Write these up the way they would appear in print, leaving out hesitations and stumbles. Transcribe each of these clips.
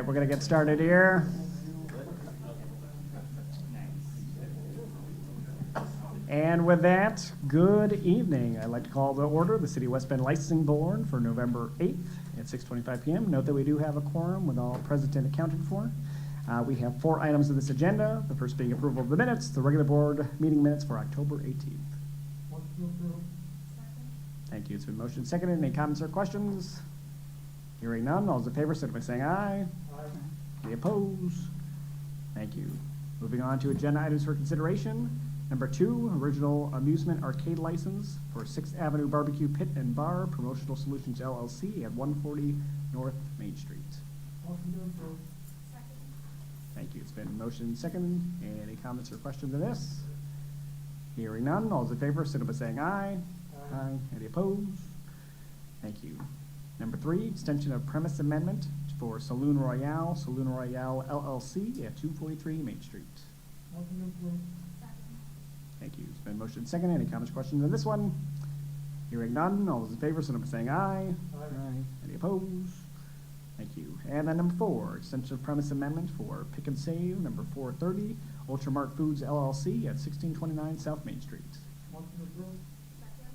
right, we're going to get started here. And with that, good evening. I'd like to call to order the City of West Bend Licensing Board for November 8th at 6:25 p.m. Note that we do have a quorum with all present and accounted for. We have 4 items on this agenda, the first being approval of the minutes, the regular board meeting minutes for October 18th. Thank you. It's been motioned and seconded. Any comments or questions? Hearing none, all those in favor, signify by saying aye. Aye. Any opposed? Thank you. Moving on to agenda items for consideration. Number 2, original amusement arcade license for 6th Avenue Barbecue Pit and Bar, Promotional Solutions LLC at 140 North Main Street. Motion to approve. Second. Thank you. It's been motioned and seconded. Any comments or questions on this? Hearing none, all those in favor, signify by saying aye. Aye. Aye. Any opposed? Thank you. Number 3, extension of premise amendment for Saloon Royale LLC at 243 Main Street. Motion to approve. Second. Thank you. It's been motioned and seconded. Any comments or questions on this one? Hearing none, all those in favor, signify by saying aye. Aye. Any opposed? Thank you. And then number 4, extension of premise amendment for Pick and Save, number 430, Ultramart Foods LLC at 1629 South Main Street. Motion to approve. Second.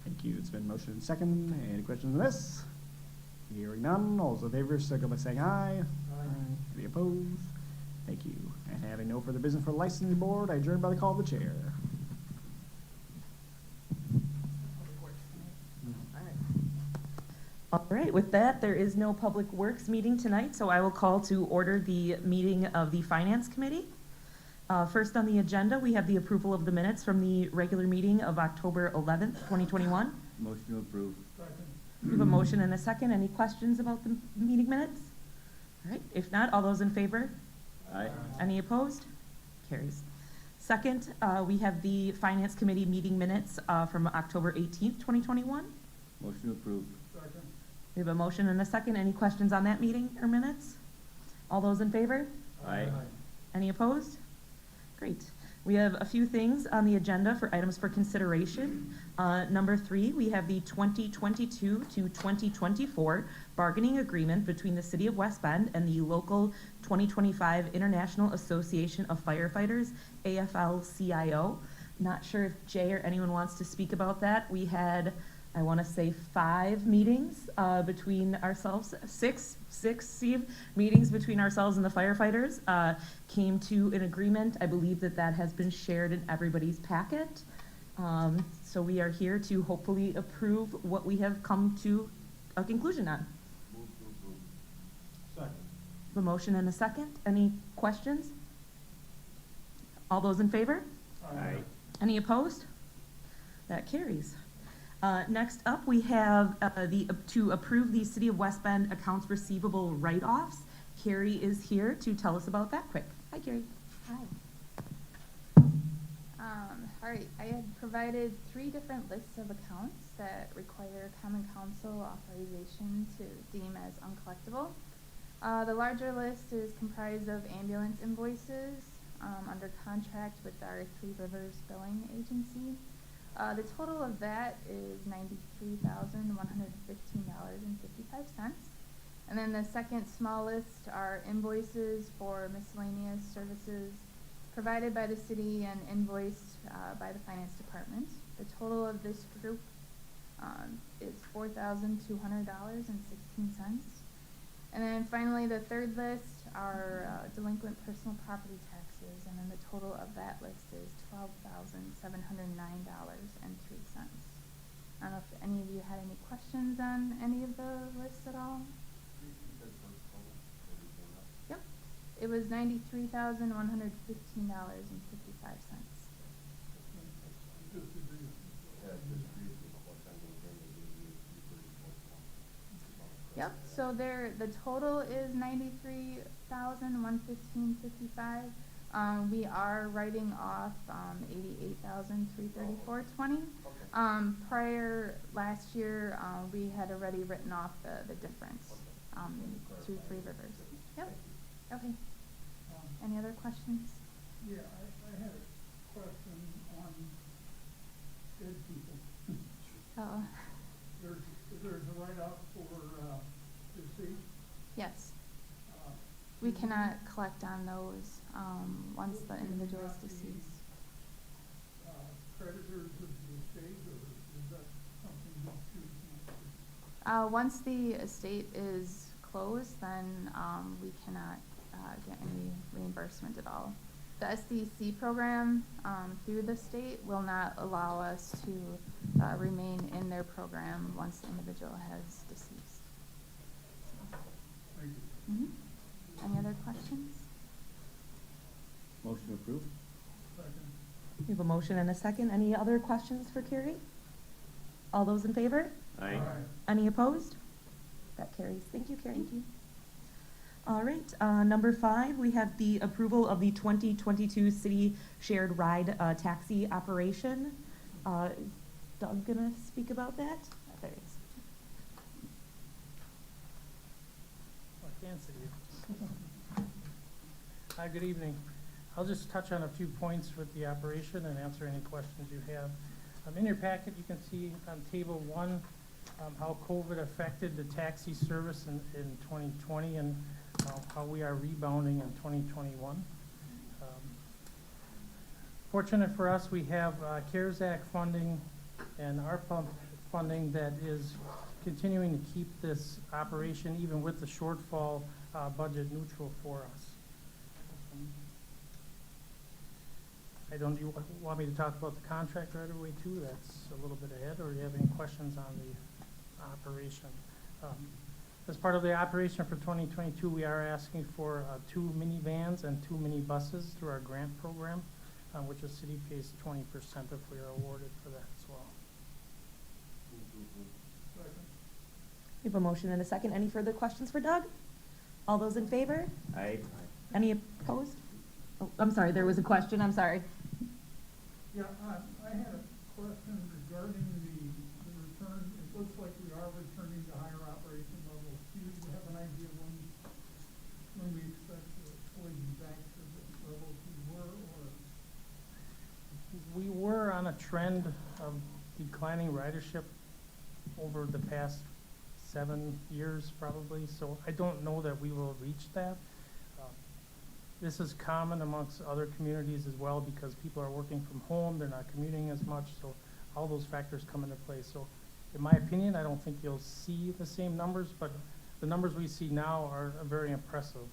Thank you. It's been motioned and seconded. Any questions on this? Hearing none, all those in favor, signify by saying aye. Aye. Any opposed? Thank you. And having no further business for the licensing board, I adjourn by the call of the chair. All right, with that, there is no Public Works meeting tonight, so I will call to order the meeting of the Finance Committee. First on the agenda, we have the approval of the minutes from the regular meeting of October 11th, 2021. Motion to approve. Second. We have a motion and a second. Any questions about the meeting minutes? All right, if not, all those in favor? Aye. Any opposed? Carries. Second, we have the Finance Committee meeting minutes from October 18th, 2021. Motion to approve. Second. We have a motion and a second. Any questions on that meeting or minutes? All those in favor? Aye. Any opposed? Great. We have a few things on the agenda for items for consideration. Number 3, we have the 2022 to 2024 bargaining agreement between the City of West Bend and the local 2025 International Association of Firefighters, AFL-CIO. Not sure if Jay or anyone wants to speak about that. We had, I want to say 5 meetings between ourselves, six meetings between ourselves and the firefighters, came to an agreement. I believe that has been shared in everybody's packet. So we are here to hopefully approve what we have come to a conclusion on. Move to approve. Second. A motion and a second. Any questions? All those in favor? Aye. Any opposed? That carries. Next up, we have to approve the City of West Bend accounts receivable write-offs. Carrie is here to tell us about that quick. Hi, Carrie. Hi. All right, I had provided 3 different lists of accounts that require Common Council authorization to deem as uncollectible. The larger list is comprised of ambulance invoices under contract with our Three Rivers Billing Agency. The total of that is $93,115.55. And then the second small list are invoices for miscellaneous services provided by the city and invoiced by the finance department. The total of this group is $4,200.16. And then finally, the third list are delinquent personal property taxes, and then the total of that list is $12,709.03. I don't know if any of you had any questions on any of the lists at all? Yep, it was $93,115.55. Yep, so the total is $93,115.55. We are writing off $88,334.20. Prior last year, we had already written off the difference to Three Rivers. Yep. Okay. Any other questions? Yeah, I had a question on dead people. There's a write-off for deceased. Yes. we cannot collect on those, once the individual is deceased. Creditors of the estate, or is that something you choose? Once the estate is closed, then, we cannot, get any reimbursement at all. The SDC program, through the state will not allow us to, remain in their program once the individual has deceased. Thank you. Mhm. Any other questions? Motion approved? Second. We have a motion and a second. Any other questions for Carrie? All those in favor? Aye. Any opposed? That carries. Thank you, Carrie. Thank you. All right, number 5, we have the approval of the 2022 city shared ride taxi operation. Is Doug gonna speak about that? There he is. I can see you. Hi, good evening. I'll just touch on a few points with the operation and answer any questions you have. In your packet, you can see on table 1 how COVID affected the taxi service in 2020 and how we are rebounding in 2021. Fortunate for us, we have CARES Act funding and ARPA funding that is continuing to keep this operation, even with the shortfall, budget neutral for us. Do you want me to talk about the contract right away too? That's a little bit ahead, or do you have any questions on the operation? As part of the operation for 2022, we are asking for 2 minivans and 2 minibuses through our grant program, which the city pays 20% if we are awarded for that as well. Second. We have a motion and a second. Any further questions for Doug? All those in favor? Aye. Any opposed? Oh, I'm sorry, there was a question. I'm sorry. Yeah, I had a question regarding the return. It looks like we are returning to higher operation levels. Do you have an idea when we expect to fully be back to the levels we were, or? We were on a trend of declining ridership over the past 7 years probably, so I don't know that we will reach that. This is common amongst other communities as well because people are working from home, they're not commuting as much, so all those factors come into play. So in my opinion, I don't think you'll see the same numbers, but the numbers we see now are very impressive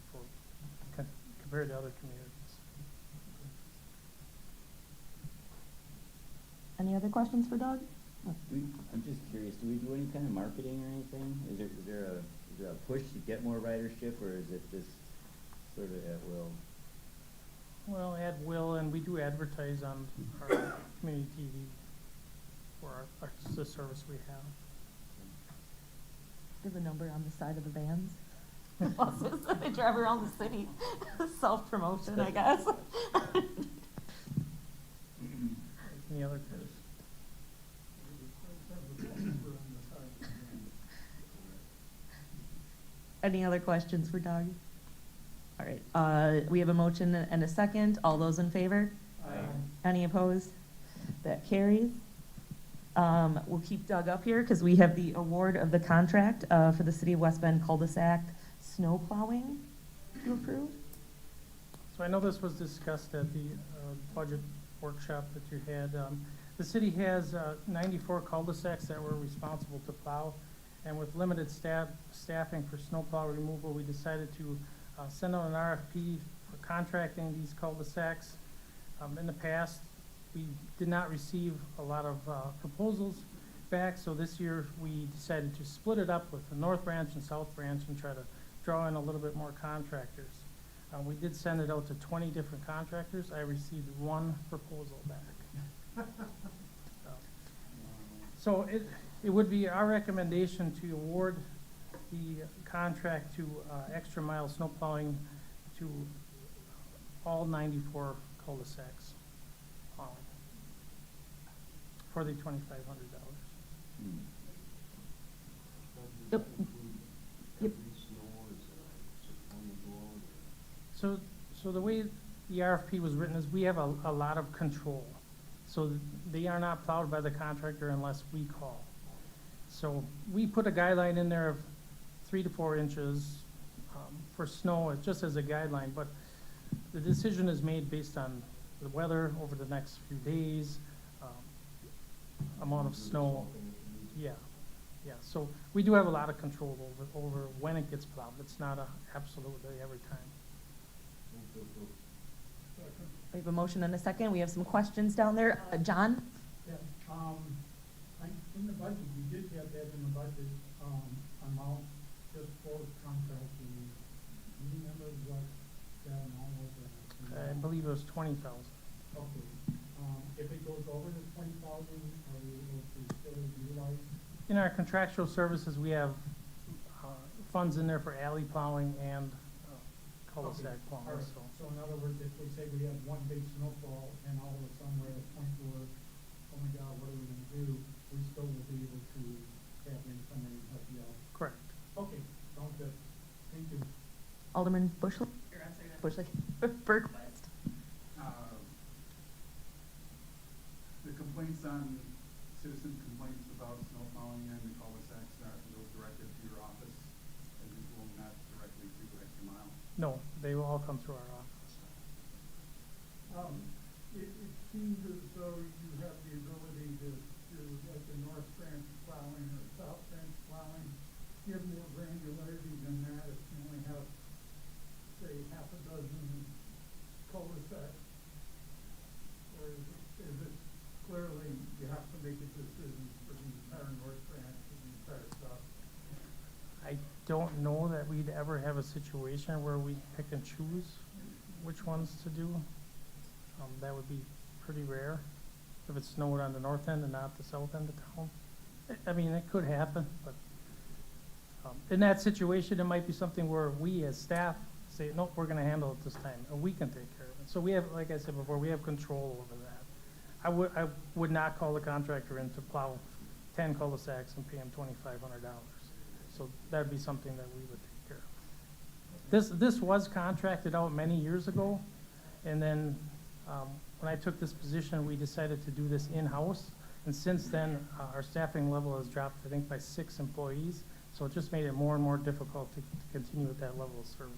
compared to other communities. Any other questions for Doug? I'm just curious, do we do any kind of marketing or anything? Is there a push to get more ridership, or is it just sort of at will? Well, at will, and we do advertise on our community TV for the service we have. There's a number on the side of the vans. Buses, they drive around the city. Self-promotion, I guess. Any other questions? Any other questions for Doug? All right, we have a motion and a second. All those in favor? Aye. Any opposed? That carries. We'll keep Doug up here because we have the award of the contract for the City of West Bend cul-de-sac snow plowing to approve. So I know this was discussed at the budget workshop that you had. The city has 94 cul-de-sacs that we're responsible to plow, and with limited staffing for snowplow removal, we decided to send out an RFP for contracting these cul-de-sacs. In the past, we did not receive a lot of proposals back, so this year we decided to split it up with the North Branch and South Branch and try to draw in a little bit more contractors. We did send it out to 20 different contractors. I received 1 proposal back. So it would be our recommendation to award the contract to Extra Mile Snow Plowing to all 94 cul-de-sacs for the $2,500. Yep. Yep. So the way the RFP was written is we have a lot of control. So they are not plowed by the contractor unless we call. So we put a guideline in there of 3 to 4 inches. for snow, it's just as a guideline, but the decision is made based on the weather over the next few days, amount of snow. Yeah, yeah, so we do have a lot of control over when it gets plowed. It's not a absolutely every time. Second. We have a motion and a second. We have some questions down there. John? Yeah, in the budget, you did have that in the budget, amount just for contracting. Do you remember what that amount was? I believe it was 20,000. Okay, if it goes over the 20,000, are we able to still utilize? In our contractual services, we have funds in there for alley plowing and cul-de-sac Okay, plowing, all right. so. So in other words, if we say we have one big snowfall and all of a sudden we're at a point where, oh my God, what are we gonna do? We still will be able to tap in somebody and help you out. Correct. Okay, sounds good. Thank you. Alderman Bushlick? Or, I'm sorry, not Bushlick. Bergquist. The complaints on, citizen complaints about snow plowing and the cul-de-sacs are those directed to your office as usual, not directly to Extra Mile? No, they will all come through our office. It seems as though you have the ability to, like the north branch plowing or south branch plowing, give more granularity than that if you only have, say, half a dozen cul-de-sacs. Or is it clearly you have to make a decision for the entire north branch or the entire south? I don't know that we'd ever have a situation where we pick and choose which ones to do. That would be pretty rare if it snowed on the north end and not the south end of town. I mean, it could happen, but in that situation, it might be something where we as staff say, nope, we're gonna handle it this time, and we can take care of it. So we have, like I said before, we have control over that. I would not call the contractor in to plow 10 cul-de-sacs and pay him $2,500. So that'd be something that we would take care of. This was contracted out many years ago, and then when I took this position, we decided to do this in-house. And since then, our staffing level has dropped, I think, by 6 employees. So it just made it more and more difficult to continue with that level of service.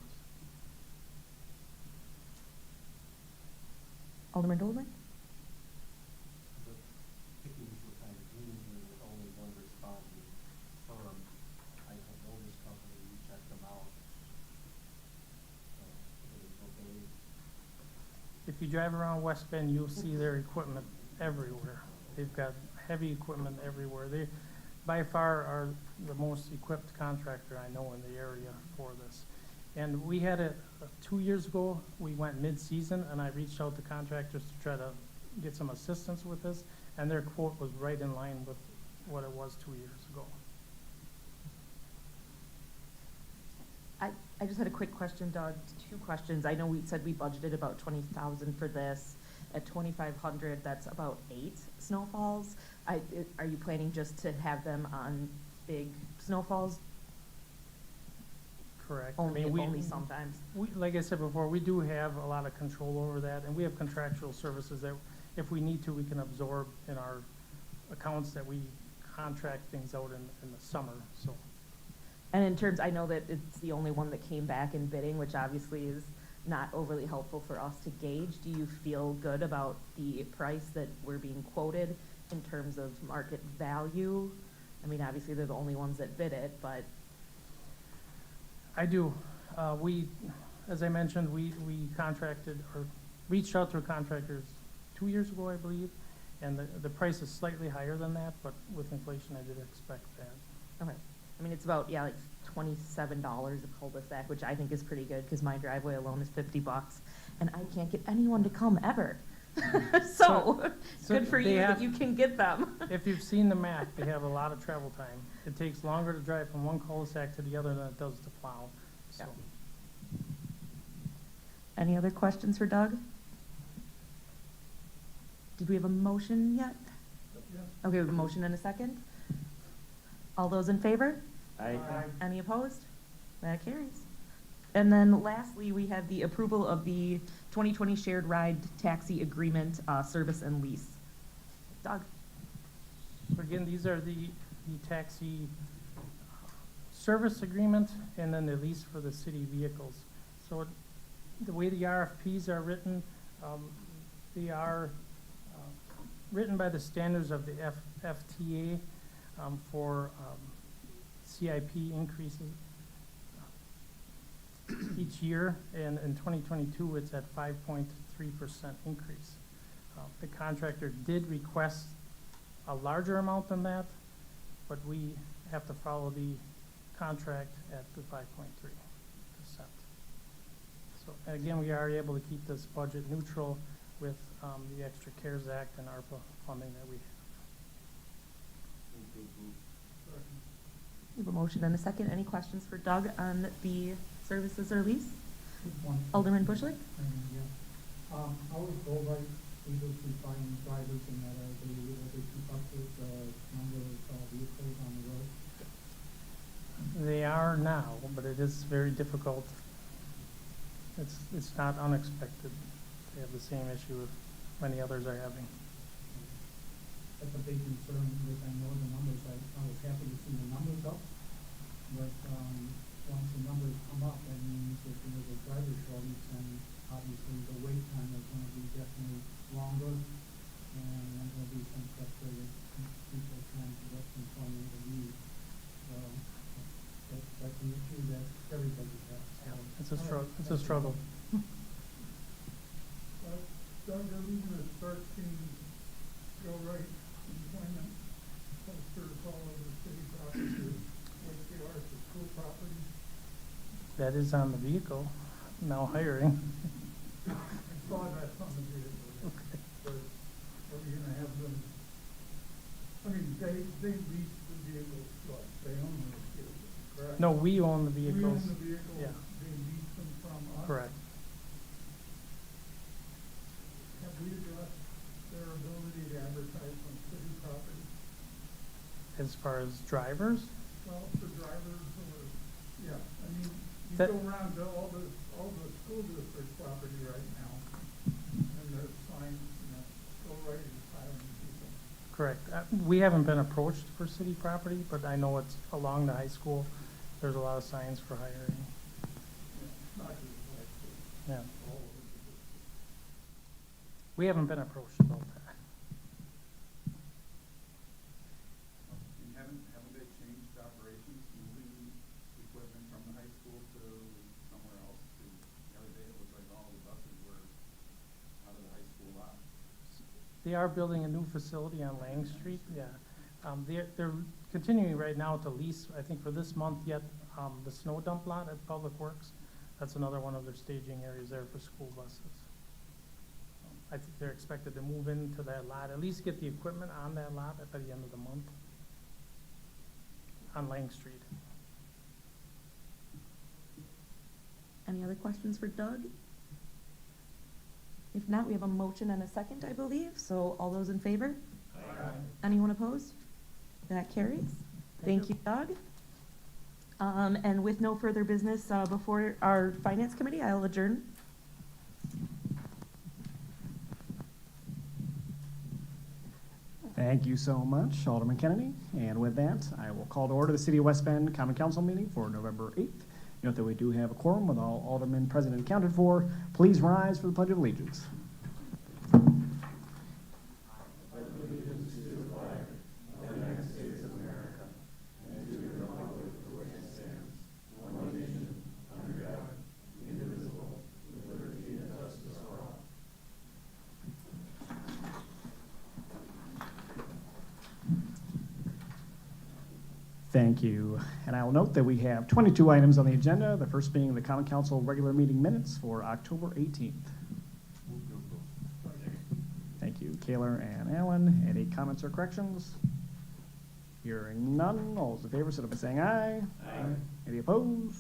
Alderman Dolman? The pickings were kind of green here with only one responding firm. I don't know this company, you checked them out. It was okay. If you drive around West Bend, you'll see their equipment everywhere. They've got heavy equipment everywhere. They, by far, are the most equipped contractor I know in the area for this. And we had it 2 years ago, we went mid-season, and I reached out to contractors to try to get some assistance with this, and their quote was right in line with what it was 2 years ago. I just had a quick question, Doug. 2 questions. I know we said we budgeted about 20,000 for this. At 2,500, that's about 8 snowfalls. Are you planning just to have them on big snowfalls? Correct. Only, I mean, only sometimes. like I said before, we do have a lot of control over that, and we have contractual services that if we need to, we can absorb in our accounts that we contract things out in the summer, so. And in terms, I know that it's the only one that came back in bidding, which obviously is not overly helpful for us to gauge. Do you feel good about the price that we're being quoted in terms of market value? I mean, obviously, they're the only ones that bid it, but. I do. As I mentioned, we contracted or reached out to our contractors 2 years ago, I believe, and the price is slightly higher than that, but with inflation, I did expect that. Okay. I mean, it's about, yeah, like $27 a cul-de-sac, which I think is pretty good, because my driveway alone is $50, and I can't get anyone to come ever. So, So good for they you that have- you can get them. If you've seen the map, they have a lot of travel time. It takes longer to drive from one cul-de-sac to the other than it does to plow, so. Yeah. Any other questions for Doug? Did we have a motion yet? Yes. Okay, we have a motion and a second. All those in favor? Aye. Any opposed? That carries. And then lastly, we have the approval of the 2020 shared ride taxi agreement, service and lease. Doug? So again, these are the taxi service agreement and then the lease for the city vehicles. So the way the RFPs are written, they are written by the standards of the FTA for CIP increases each year, and in 2022, it's at 5.3% increase. The contractor did request a larger amount than that, but we have to follow the contract at the 5.3%. So again, we are able to keep this budget neutral with the extra CARES Act and ARPA funding that we have. We have a motion and a second. Any questions for Doug on the services or lease? One. Alderman Bushlick? How is Gilbert able to find drivers and that are they able to keep up with the number of vehicles on the road? They are now, but it is very difficult. It's not unexpected. They have the same issue many others are having. That's a big concern because I know the numbers, I was happy to see the numbers up, but once the numbers come up, that means if there's a driver shortage, then obviously the wait time is going to be definitely longer, and there'll be some frustrated people trying to get from point A to B. So that's an issue that everybody has. It's a struggle. Doug, are we gonna start seeing Gilbert employment posters all over the city property, like they are for school property? That is on the vehicle, now hiring. I saw that on the vehicle, but are we gonna have them, I mean, they lease the vehicles, what, they own the vehicles, correct? No, we own the We vehicles. own the vehicles, Yeah. they lease them from us? Correct. Have we addressed their ability to advertise on city property? As far as drivers, Well, for drivers or, yeah, I mean, you That- go around to all the school district property right now, and there's signs, go right is hiring people. correct. We haven't been approached for city property, but I know it's along the high school. There's a lot of signs for hiring. Not just like, Yeah. all over the district. We haven't been approached about that. And haven't they changed operations, moving equipment from the high school to somewhere else? The other day, it was like all the buses were out of the high school lot. They are building a new facility on Lang Street, yeah. They're continuing right now to lease, I think for this month yet, the snow dump lot at Public Works. That's another one of their staging areas there for school buses. I think they're expected to move into that lot, at least get the equipment on that lot by the end of the month on Lang Street. Any other questions for Doug? If not, we have a motion and a second, I believe. So all those in favor? Aye. Anyone opposed? That carries. Thank you, Doug. And with no further business before our Finance Committee, I'll adjourn. Thank you so much, Alderman Kennedy. And with that, I will call to order the City of West Bend Common Council meeting for November 8th. Note that we do have a quorum with all aldermen present and accounted for. Please rise for the Pledge of Allegiance. Thank you. And I will note that we have 22 items on the agenda, the first being the Common Council regular meeting minutes for October 18th. Thank you, Kaler and Allen. Any comments or corrections? Hearing none, all those in favor, signify by saying aye. Aye. Any opposed?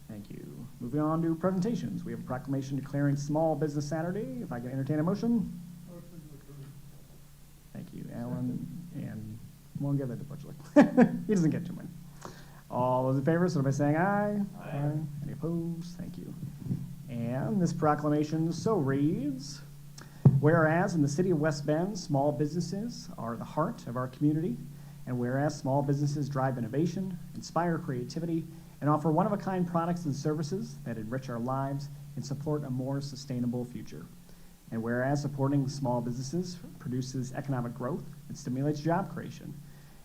Thank you. Moving on to presentations. We have a proclamation declaring Small Business Saturday. If I can entertain a motion. Motion to approve. Thank you, Alan, and we'll give that to Butchlick. He doesn't get too many. All those in favor, signify by saying aye. Aye. Any opposed? Thank you. And this proclamation so reads, whereas in the city of West Bend, small businesses are the heart of our community And whereas small businesses drive innovation, inspire creativity, and offer one-of-a-kind products and services that enrich our lives and support a more sustainable future. And whereas supporting small businesses produces economic growth and stimulates job creation.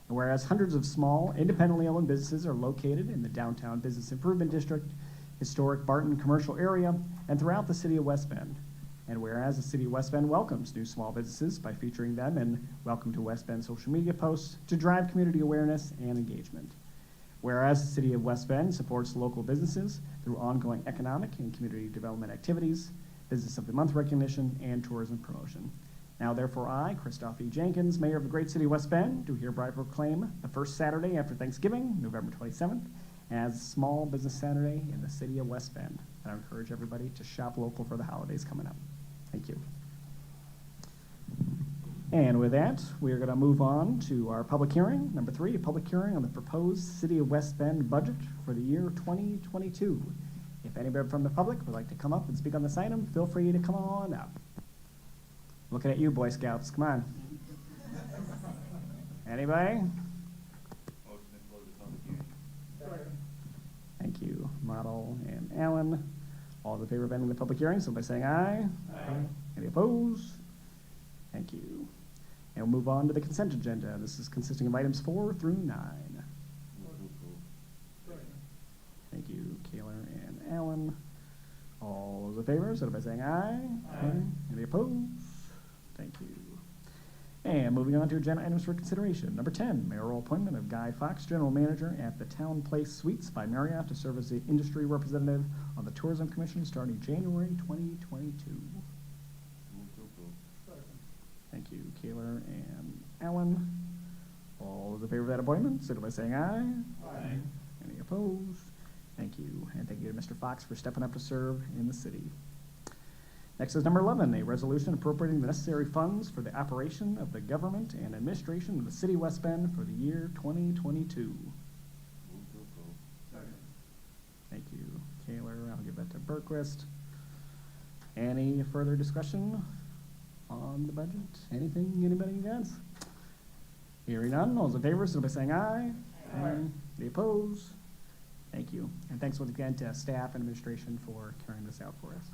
And whereas hundreds of small, independently owned businesses are located in the downtown Business Improvement District, historic Barton commercial area, and throughout the city of West Bend. And whereas the city of West Bend welcomes new small businesses by featuring them in Welcome to West Bend social media posts to drive community awareness and engagement. Whereas the city of West Bend supports local businesses through ongoing economic and community development activities, Business of the Month recognition, and tourism promotion. Now therefore I, Christoph E. Jenkins, Mayor of the great city of West Bend, do hereby proclaim the first Saturday after Thanksgiving, November 27th, as Small Business Saturday in the city of West Bend. And I encourage everybody to shop local for the holidays coming up. Thank you. And with that, we are going to move on to our public hearing. Number 3, a public hearing on the proposed City of West Bend budget for the year 2022. If anybody from the public would like to come up and speak on this item, feel free to come on up. Looking at you, Boy Scouts. Come on. Anybody? Motion to close the public hearing. Thank you, Model and Allen. All in favor of ending the public hearing, so by saying aye. Aye. Any opposed? Thank you. And we'll move on to the consent agenda. This is consisting of items 4 through 9. Thank you, Kaler and Allen. All those in favor, so by saying aye. Aye. Any opposed? Thank you. And moving on to agenda items for consideration. Number 10, mayoral appointment of Guy Fox, General Manager at the Town Place Suites by Marriott to serve as the industry representative on the Tourism Commission starting January 2022. Thank you, Kaler and Allen. All those in favor of that appointment, signify by saying aye. Aye. Any opposed? Thank you. And thank you to Mr. Fox for stepping up to serve in the city. Next is number 11, a resolution appropriating the necessary funds for the operation of the government and administration of the city of West Bend for the year 2022. Thank you, Kaler. I'll give that to Berquist. Any further discussion on the budget? Anything anybody got? Hearing none, all those in favor, signify by saying aye. Aye. Any opposed? Thank you. And thanks once again to staff and administration for carrying this out for us.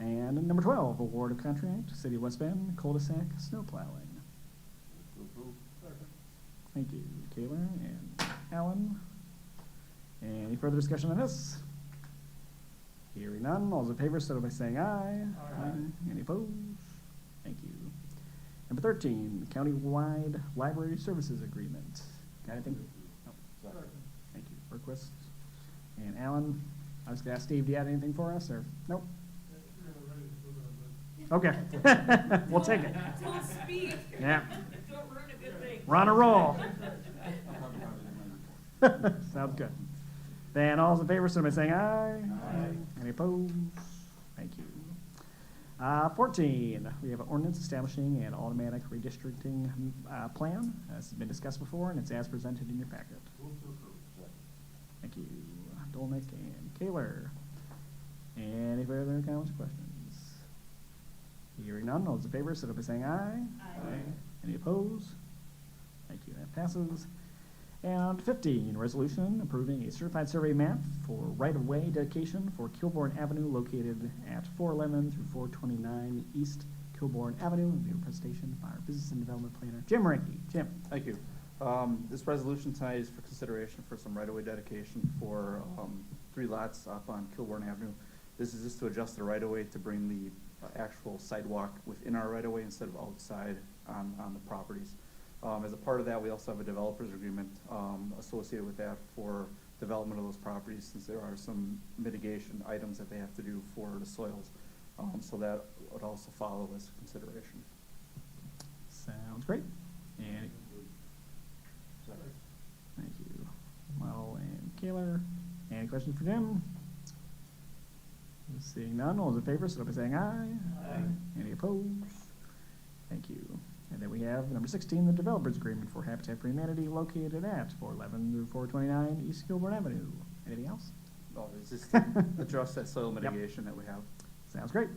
And number 12, award of contract, City of West Bend, cul-de-sac snow plowing. Thank you, Kaler and Allen. Any further discussion on this? Hearing none, all those in favor, signify by saying aye. Aye. Any opposed? Thank you. Number 13, countywide library services agreement. Got anything? No. Thank you, Berquist and Allen. I was going to ask Steve, do you have anything for us, or nope? Okay. We'll take it. Don't speak. Yeah. Don't ruin a good thing. We're on a roll. Sounds good. Then all those in favor, signify by saying aye. Aye. Any opposed? Thank you. 14, we have an ordinance establishing an automatic redistricting plan. This has been discussed before, and it's as presented in your packet. Thank you, Dolnick and Kaler. Any further comments or questions? Hearing none, all those in favor, signify by saying aye. Aye. Any opposed? Thank you, that passes. And 15, resolution approving a certified survey map for right-of-way dedication for Kilbourn Avenue located at 411 through 429 East Kilbourn Avenue. And the presentation by our Business and Development Planner, Jim Reinke. Jim. Thank you. This resolution tonight is for consideration for some right-of-way dedication for 3 lots up on Kilbourn Avenue. This is just to adjust the right-of-way to bring the actual sidewalk within our right-of-way instead of outside on the properties. As a part of that, we also have a developer's agreement associated with that for development of those properties, since there are some mitigation items that they have to do for the soils. So that would also follow as consideration. Sounds great. And thank you, Model and Kaler. Any questions for Jim? Seeing none, all those in favor, signify by saying aye. Aye. Any opposed? Thank you. And then we have number 16, the developer's agreement for Habitat for Humanity located at 411 through 429 East Kilbourn Avenue. Anything else? No, it's just to address that soil mitigation that we have. Sounds great.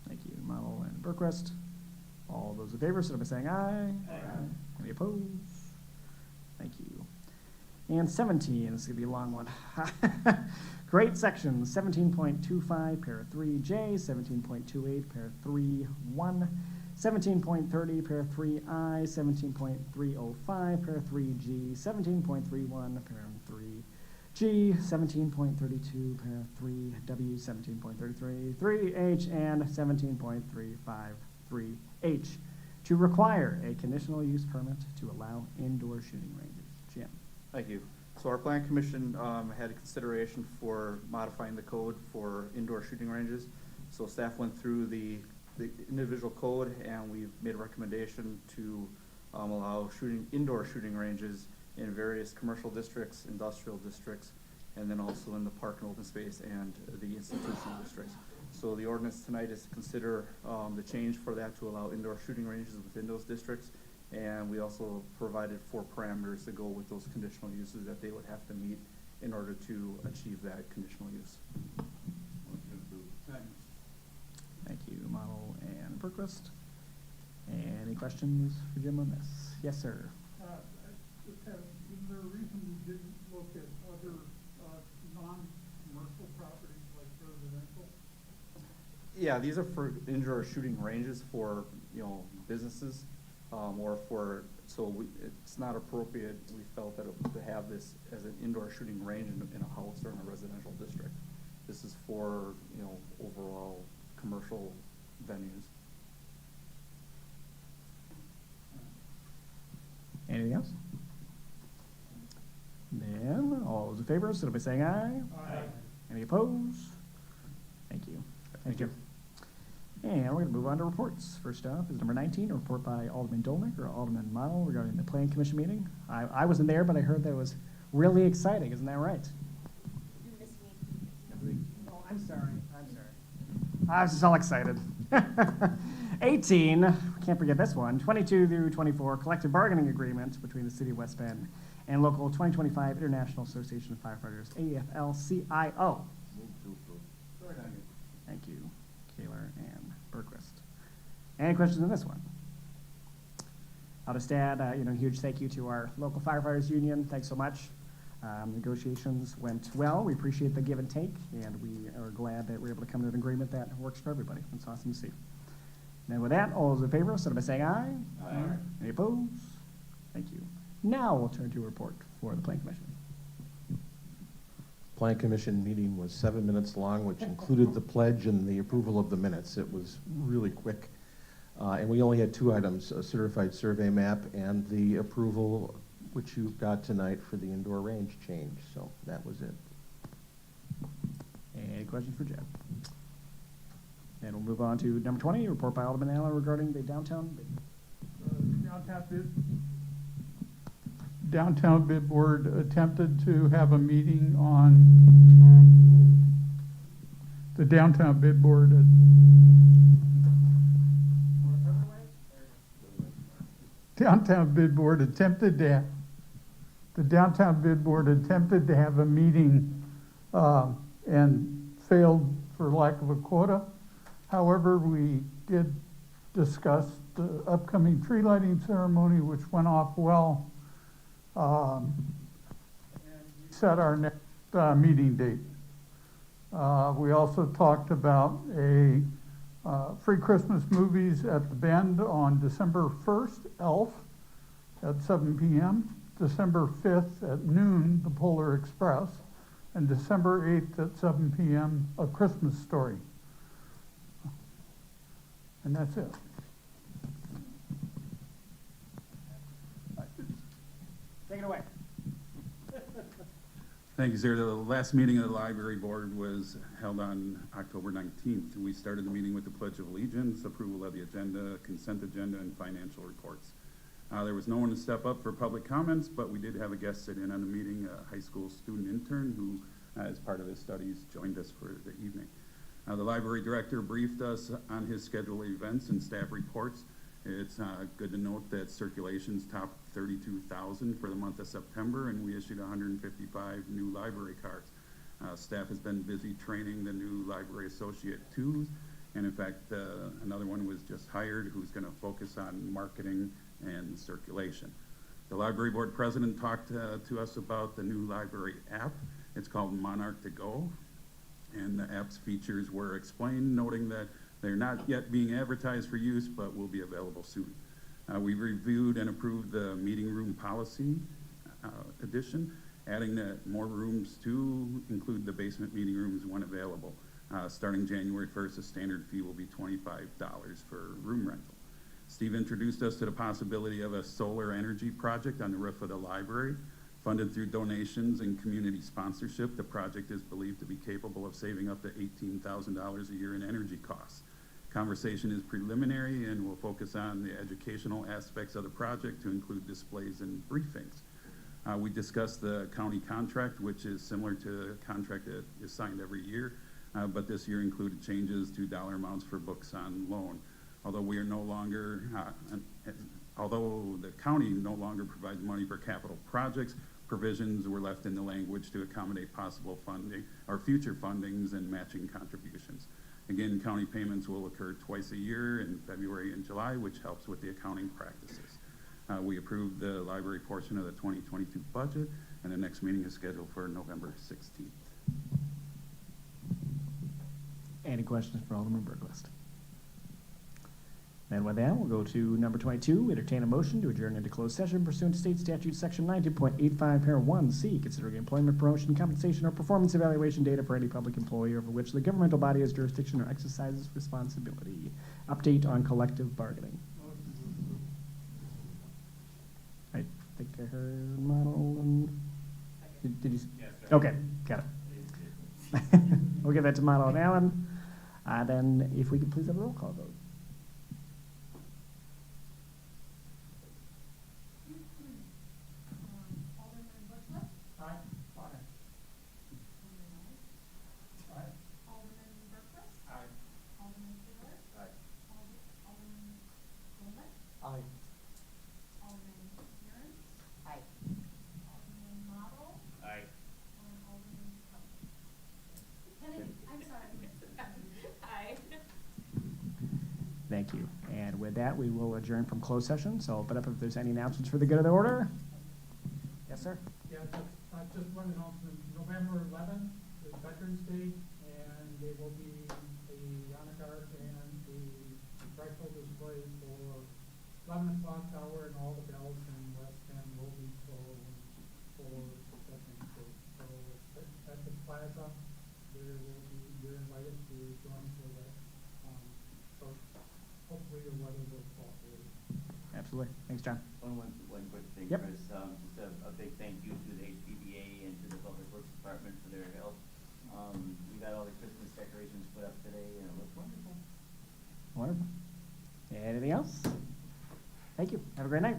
Thank you, Model and Berquist. All those in favor, signify by saying aye. Any opposed? Thank you. And 17, this is gonna be a long one. Great sections, 17.25, para 3J, 17.28, para 3-1, 17.30, para 3I, 17.305, para 3G, 17.31, para 3G, 17.32, para 3W, 17.33, 3H, and 17.353H to require a conditional use permit to allow indoor shooting ranges. Jim. Thank you. So our plan commission had a consideration for modifying the code for indoor shooting ranges. So staff went through the individual code, and we've made a recommendation to allow indoor shooting ranges in various commercial districts, industrial districts, and then also in the park and open space and the institutional districts. So the ordinance tonight is to consider the change for that to allow indoor shooting ranges within those districts. And we also provided 4 parameters to go with those conditional uses that they would have to meet in order to achieve that conditional use. Motion approved. Second. Thank you, Model and Berquist. Any questions for Jim on this? Yes, sir. I just have, is there a reason we didn't look at other, non-commercial properties like residential? Yeah, these are for indoor shooting ranges for, businesses, or for, it's not appropriate, we felt that to have this as an indoor shooting range in a house or in a residential district. This is for, overall commercial venues. Anything else? Then, all those in favor, signify by saying aye. Aye. Any opposed? Thank you. Thank you. And we're gonna move on to reports. First up is number 19, a report by Alderman Dolnick or Alderman Model regarding the Plan Commission meeting. I wasn't there, but I heard that it was really exciting, isn't that right? You missed me. Oh, I'm sorry. I was just all excited. 18, can't forget this one, 22 through 24, collective bargaining agreement between the City of West Bend and Local 2025 International Association of Firefighters, AFL-CIO. Move to approve. Second. Thank you, Kaler and Berquist. Any questions on this one? I'll just add, huge thank you to our local firefighters union. Thanks so much. Negotiations went well. We appreciate the give and take, and we are glad that we're able to come to an agreement that works for everybody. It's awesome to see. And with that, all those in favor, signify by saying aye. Aye. Any opposed? Thank you. Now we'll turn to a report for the Plan Commission. Plan Commission meeting was 7 minutes long, which included the pledge and the approval of the minutes. It was really quick. And we only had 2 items, a certified survey map and the approval, which you got tonight for the indoor range change. So that was it. Any questions for Jeb? And we'll move on to number 20, a report by Alderman Allen regarding the downtown bid. Downtown bid board attempted to have a meeting on the downtown bid board. Downtown bid board attempted to have a meeting and failed for lack of a quota. However, we did discuss the upcoming tree lighting ceremony, which went off well. And we set our next meeting date. We also talked about a free Christmas movies at the Bend on December 1st, Elf, at 7 p.m., December 5th at noon, The Polar Express, and December 8th at 7 p.m., A Christmas Story. And that's it. Take it away. Thank you, sir. The last meeting of the library board was held on October 19th. We started the meeting with the Pledge of Allegiance, approval of the agenda, consent agenda, and financial reports. There was no one to step up for public comments, but we did have a guest sit in on the meeting, a high school student intern who, as part of his studies, joined us for the evening. The library director briefed us on his schedule of events and staff reports. It's good to note that circulations topped 32,000 for the month of September, and we issued 155 new library cards. Staff has been busy training the new library associate twos And in fact, another one was just hired who's gonna focus on marketing and circulation. The library board president talked to us about the new library app. It's called Monarch to Go. And the app's features were explained, noting that they're not yet being advertised for use, but will be available soon. We reviewed and approved the meeting room policy addition, adding that more rooms to include the basement meeting rooms when available. Starting January 1st, the standard fee will be $25 for room rental. Steve introduced us to the possibility of a solar energy project on the roof of the library. Funded through donations and community sponsorship, the project is believed to be capable of saving up to $18,000 a year in energy costs. Conversation is preliminary and will focus on the educational aspects of the project to include displays and briefings. We discussed the county contract, which is similar to a contract that is signed every year, but this year included changes to dollar amounts for books on loan. Although we are no longer, although the county no longer provides money for capital projects, provisions were left in the language to accommodate possible funding or future fundings and matching contributions. Again, county payments will occur twice a year in February and July, which helps with the accounting practices. We approved the library portion of the 2022 budget, and the next meeting is scheduled for November 16th. Any questions for Alderman Berquist? And with that, we'll go to number 22, entertain a motion to adjourn into closed session pursuant to state statute section 19.85, parent 1C, considering employment, promotion, compensation, or performance evaluation data for any public employee over which the governmental body has jurisdiction or exercises responsibility. Update on collective bargaining. I think I heard model and, did you? Yes, Okay, got it. We'll give that to Model and Allen. Then if we could please have a roll call vote. Alderman Butler? Aye. Aye. Aye. Alderman Berquist. Aye. Alderman Gilbert. Aye. Alderman Gilbert. Aye. Alderman Aaron. Aye. Alderman Model. Aye. And Alderman Kennedy. I'm sorry. Aye. Thank you. And with that, we will adjourn from closed session. So I'll open up if there's any announcements for the good of the order. Yes, sir? Yeah, just one announcement. November 11th is Veterans Day, and there will be a honor guard and a rifle display for 11 o'clock hour, and all the bells in West End will be closed for Veterans Day. So at the plaza, you're invited to join for that. So hopefully the weather will cooperate. Absolutely. Thanks, John. One quick thing, Yep. Chris. Just a big thank you to the HPBA and to the Public Works Department for their help. We got all the Christmas decorations put up today, and it looks wonderful. Wonderful. Anything else? Thank you. Have a great night.